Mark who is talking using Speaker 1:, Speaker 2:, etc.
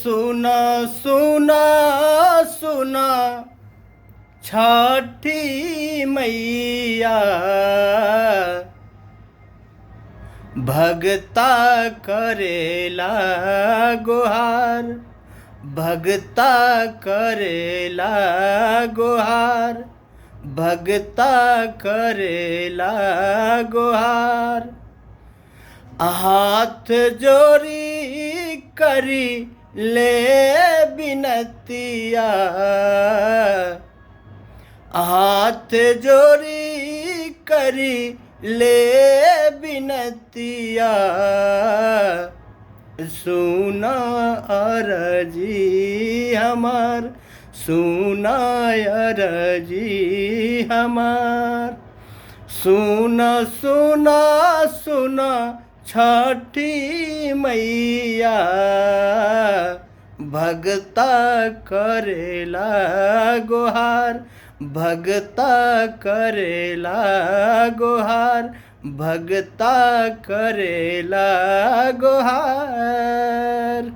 Speaker 1: सुना सुना सुना छठी मैया, भगता करेला गुहार, भगता करेला गुहार, भगता करेला गुहार। हाथ जोड़ी करी ले बिनतिया, हाथ जोड़ी करी ले बिनतिया, सुना अरजी हमार, सुना अरजी हमार। सुना सुना सुना छठी मैया, भगता करेला गुहार, भगता करेला गुहार, भगता करेला गुहार।